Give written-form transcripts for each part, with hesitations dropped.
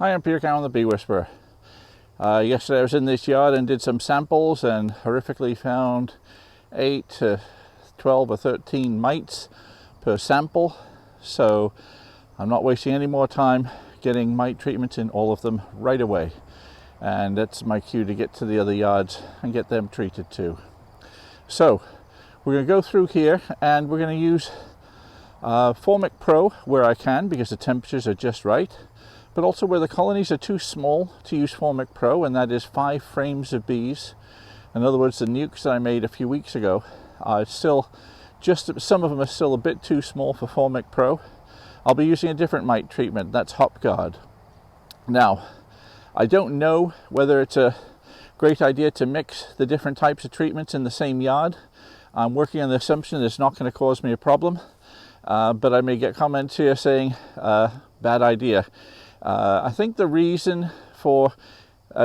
Hi, I'm Peter Cowan, the Bee Whisperer. Yesterday I was in this yard and did some samples and horrifically found 8 to 12 or 13 mites per sample. So I'm not wasting any more time getting mite treatments in all of them right away. And that's my cue to get to the other yards and get them treated too. So we're going to go through here and we're going to use Formic Pro where I can because the temperatures are just right. But also where the colonies are too small to use Formic Pro, and that is 5 frames of bees. In other words, the nukes that I made a few weeks ago are still some of them are still a bit too small for Formic Pro. I'll be using a different mite treatment, that's HopGuard. Now, I don't know whether it's a great idea to mix the different types of treatments in the same yard. I'm working on the assumption that it's not going to cause me a problem, but I may get comments here saying, bad idea. I think the reason for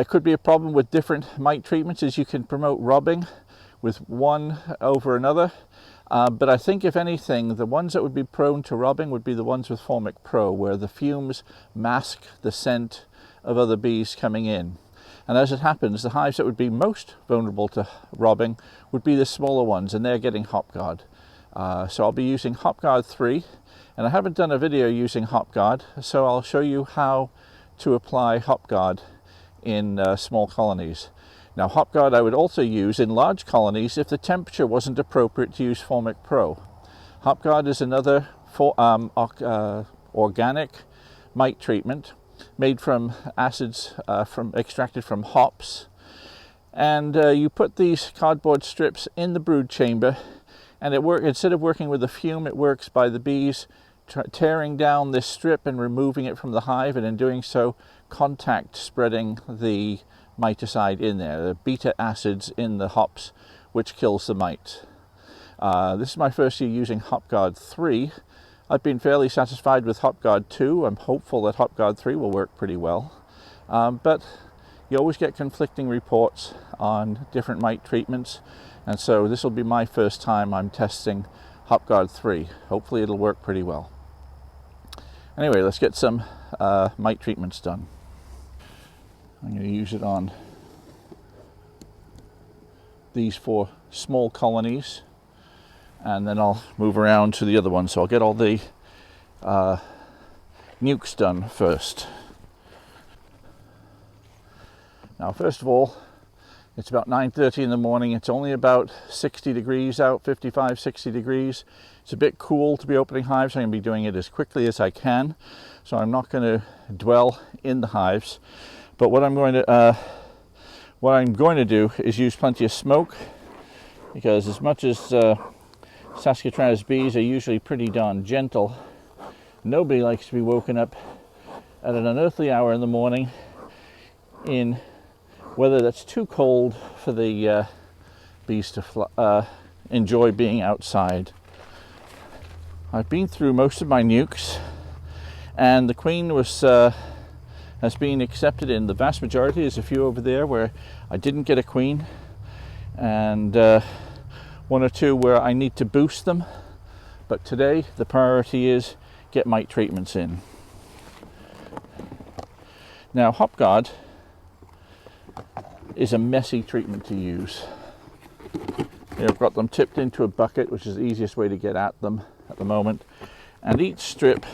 could be a problem with different mite treatments is you can promote robbing with one over another. But I think if anything, the ones that would be prone to robbing would be the ones with Formic Pro, where the fumes mask the scent of other bees coming in. And as it happens, the hives that would be most vulnerable to robbing would be the smaller ones, and they're getting HopGuard. So I'll be using HopGuard 3. And I haven't done a video using HopGuard, so I'll show you how to apply HopGuard in small colonies. Now, HopGuard I would also use in large colonies if the temperature wasn't appropriate to use Formic Pro. HopGuard is another organic mite treatment made from acids extracted from hops. And you put these cardboard strips in the brood chamber, and instead of working with the fume, it works by the bees tearing down this strip and removing it from the hive, and in doing so contact spreading the miticide in there, the beta acids in the hops, which kills the mites. This is my first year using HopGuard 3. I've been fairly satisfied with HopGuard 2. I'm hopeful that HopGuard 3 will work pretty well, but you always get conflicting reports on different mite treatments, and so this will be my first time I'm testing HopGuard 3. Hopefully it'll work pretty well. Anyway, let's get some mite treatments done. I'm going to use it on these 4 small colonies, and then I'll move around to the other ones. So I'll get all the nukes done first. Now, first of all, it's about 9:30 in the morning. It's only about 60 degrees out, 55, 60 degrees. It's a bit cool to be opening hives. I'm going to be doing it as quickly as I can, so I'm not going to dwell in the hives. But what I'm going to do is use plenty of smoke, because as much as Saskatchewan's bees are usually pretty darn gentle, nobody likes to be woken up at an unearthly hour in the morning in weather that's too cold for the bees to enjoy being outside. I've been through most of my nukes, and the queen has been accepted in the vast majority. There's a few over there where I didn't get a queen, and 1 or 2 where I need to boost them. But today the priority is get mite treatments in. Now, HopGuard is a messy treatment to use. I've got them tipped into a bucket, which is the easiest way to get at them at the moment. And each strip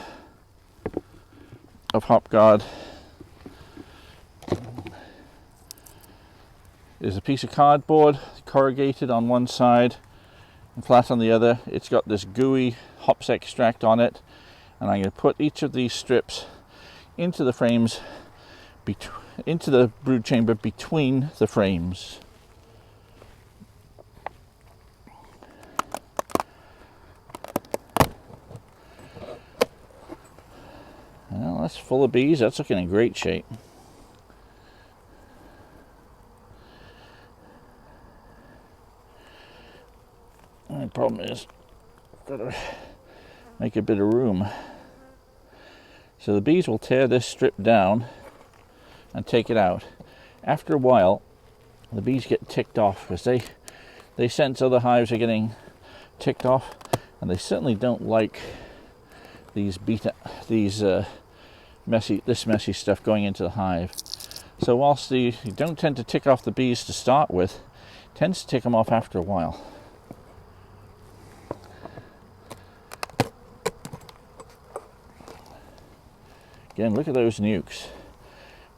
of HopGuard is a piece of cardboard, corrugated on one side and flat on the other. It's got this gooey hops extract on it, and I'm going to put each of these strips into the frames, into the brood chamber between the frames. Well, that's full of bees. That's looking in great shape. The problem is, got to make a bit of room. So the bees will tear this strip down and take it out. After a while, the bees get ticked off because they sense other hives are getting ticked off, and they certainly don't like these messy stuff going into the hive. So whilst you don't tend to tick off the bees to start with, it tends to tick them off after a while. Again, look at those nukes.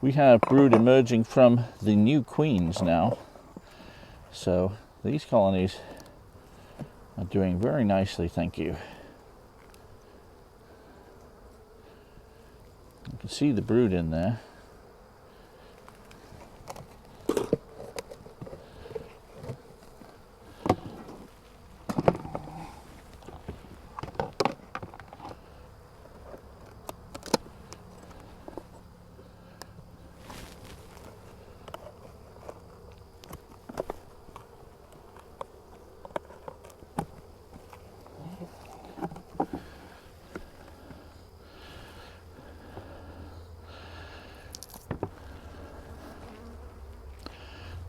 We have brood emerging from the new queens now. So these colonies are doing very nicely, thank you. You can see the brood in there.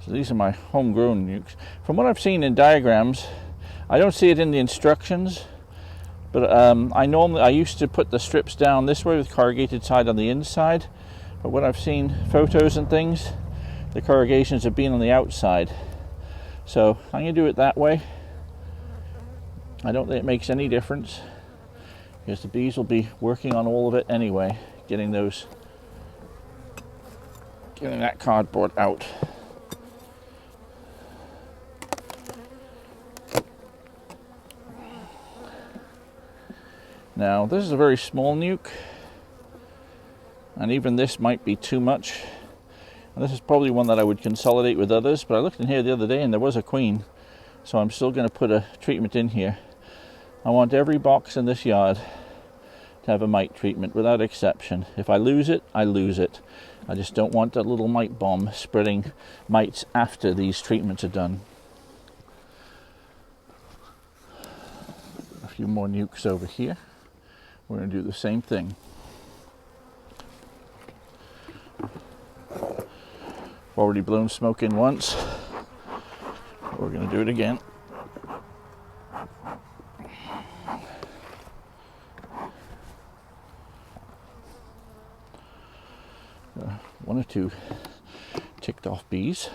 So these are my homegrown nukes. From what I've seen in diagrams, I don't see it in the instructions, but I used to put the strips down this way with corrugated side on the inside, but when I've seen photos and things, the corrugations have been on the outside. So I'm going to do it that way. I don't think it makes any difference, because the bees will be working on all of it anyway, getting that cardboard out. Now this is a very small nuke, and even this might be too much. And this is probably one that I would consolidate with others, but I looked in here the other day and there was a queen, so I'm still going to put a treatment in here. I want every box in this yard to have a mite treatment without exception. If I lose it, I lose it. I just don't want that little mite bomb spreading mites after these treatments are done. A few more nukes over here. We're going to do the same thing. Already blown smoke in once. We're going to do it again. One or two ticked off bees.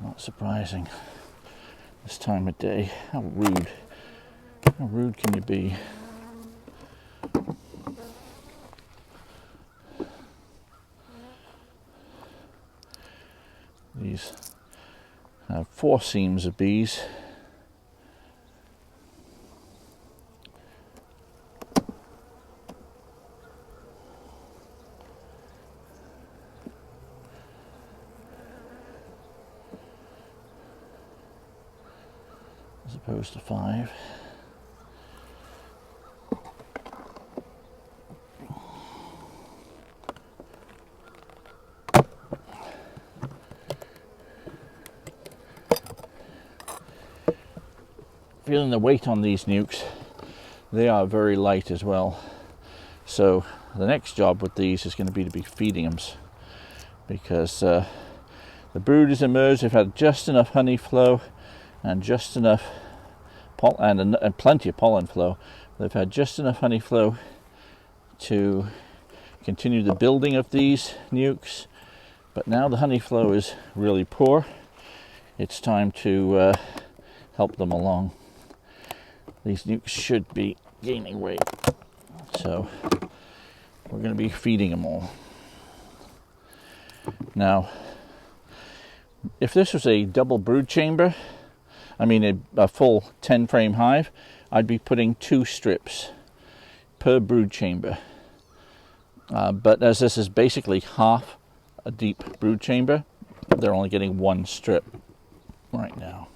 Not surprising this time of day. How rude. How rude can you be? These have 4 seams of bees. As opposed to 5. Feeling the weight on these nukes, they are very light as well. So the next job with these is going to be feeding them, because the brood has emerged. They've had just enough honey flow and just enough and plenty of pollen flow. They've had just enough honey flow to continue the building of these nukes, but now the honey flow is really poor. It's time to help them along. These nukes should be gaining weight, so we're going to be feeding them all. Now, if this was a double brood chamber, I mean a full 10 frame hive, I'd be putting 2 strips per brood chamber. But as this is basically half a deep brood chamber, they're only getting 1 strip right now.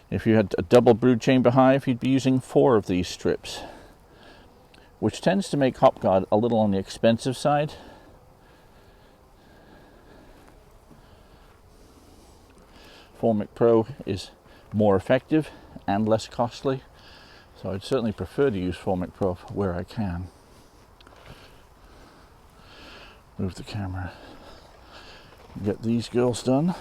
If you had a double brood chamber hive, you'd be using 4 of these strips, which tends to make HopGuard a little on the expensive side. Formic Pro is more effective and less costly, so I'd certainly prefer to use Formic Pro where I can. Move the camera. Get these girls done.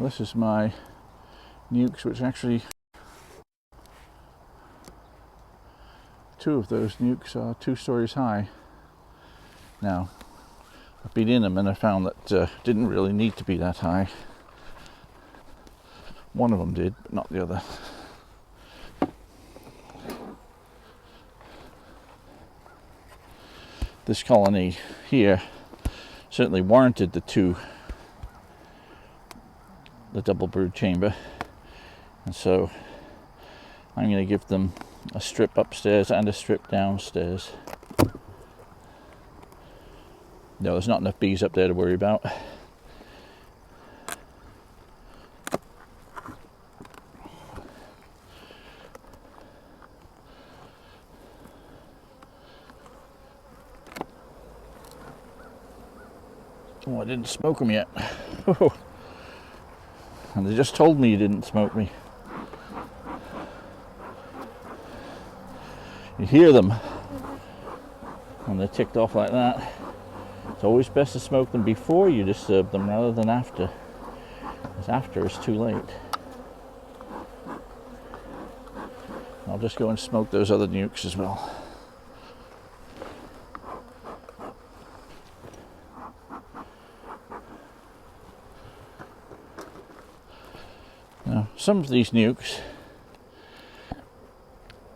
This is my nukes, which actually, two of those nukes are 2 stories high. Now, I've been in them and I found that didn't really need to be that high. One of them did, but not the other. This colony here certainly warranted the double brood chamber, and so I'm going to give them a strip upstairs and a strip downstairs. No, there's not enough bees up there to worry about. Oh, I didn't smoke them yet. And they just told me you didn't smoke me. You hear them when they're ticked off like that. It's always best to smoke them before you disturb them rather than after, because after is too late. I'll just go and smoke those other nukes as well. Now, some of these nukes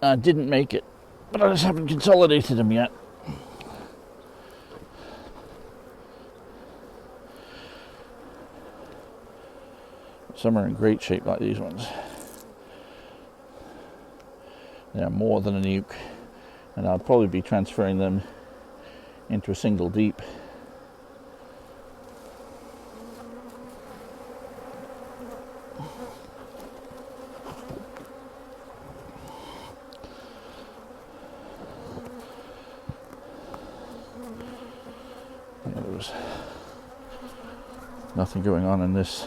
didn't make it, but I just haven't consolidated them yet. Some are in great shape like these ones. They're more than a nuke, and I'll probably be transferring them into a single deep. There's nothing going on in this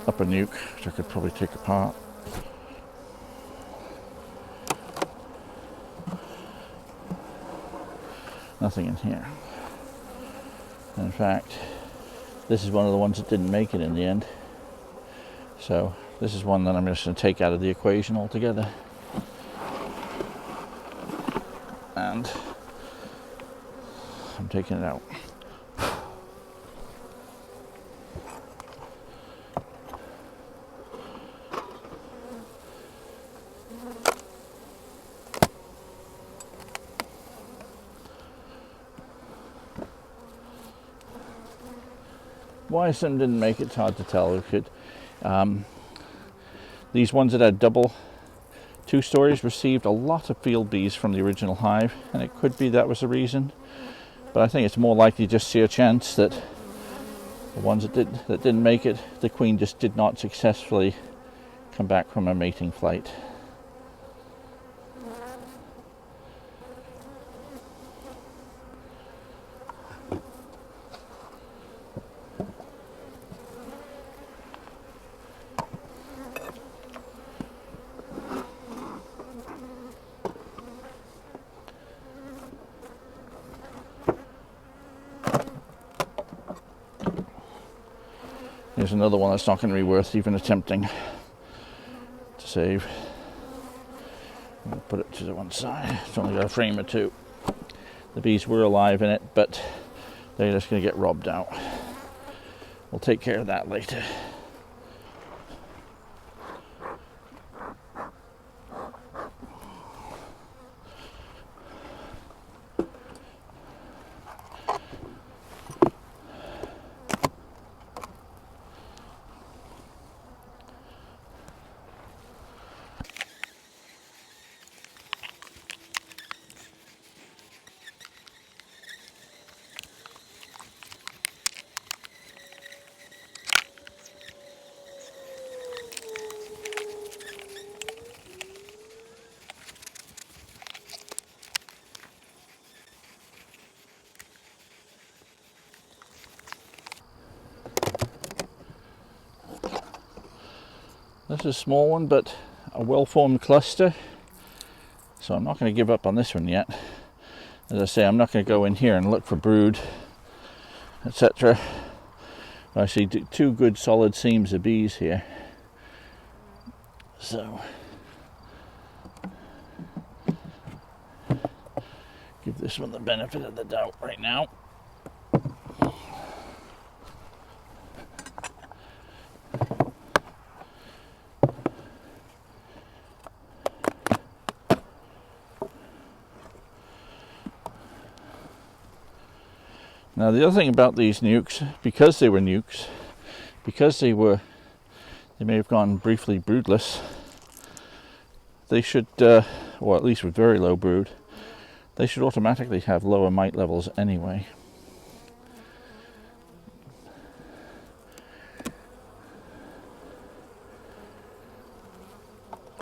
upper nuke, which I could probably take apart. Nothing in here. In fact, this is one of the ones that didn't make it in the end. So this is one that I'm just going to take out of the equation altogether. And I'm taking it out. Why some didn't make it's hard to tell. These ones that had double 2 stories received a lot of field bees from the original hive, and it could be that was the reason. But I think it's more likely just sheer chance that the ones that didn't make it, the queen just did not successfully come back from a mating flight. Here's another one that's not going to be worth even attempting to save. I'll put it to the one side. It's only got a frame or 2. The bees were alive in it, but they're just going to get robbed out. We'll take care of that later. This is a small one, but a well-formed cluster. So I'm not going to give up on this one yet. As I say, I'm not going to go in here and look for brood, etc. I see two good solid seams of bees here. So give this one the benefit of the doubt right now. Now the other thing about these nukes, because they were nukes, because they may have gone briefly broodless, they should, or at least with very low brood, they should automatically have lower mite levels anyway.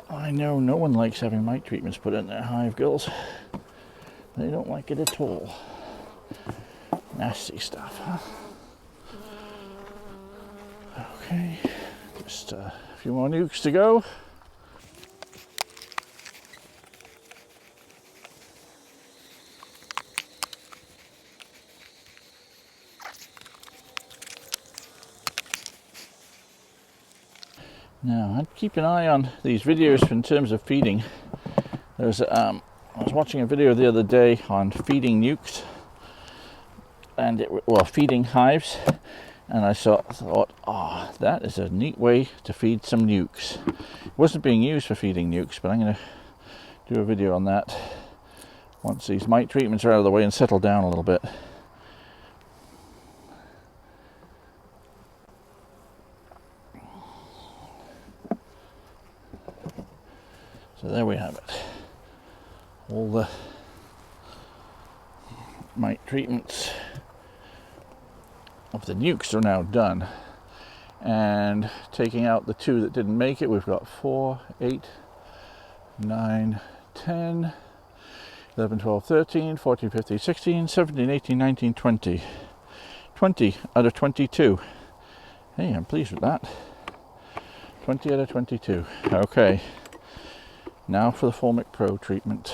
I know no one likes having mite treatments put in their hive, girls. They don't like it at all. Nasty stuff, huh? Okay, just a few more nukes to go. Now, I'd keep an eye on these videos in terms of feeding. I was watching a video the other day on feeding nukes, and feeding hives, and I thought, that is a neat way to feed some nukes. It wasn't being used for feeding nukes, but I'm going to do a video on that once these mite treatments are out of the way and settle down a little bit. So there we have it. All the mite treatments of the nukes are now done, and taking out the two that didn't make it, we've got 4, 8, 9, 10, 11, 12, 13, 14, 15, 16, 17, 18, 19, 20. 20 out of 22. Hey, I'm pleased with that. 20 out of 22. Okay, now for the Formic Pro treatment.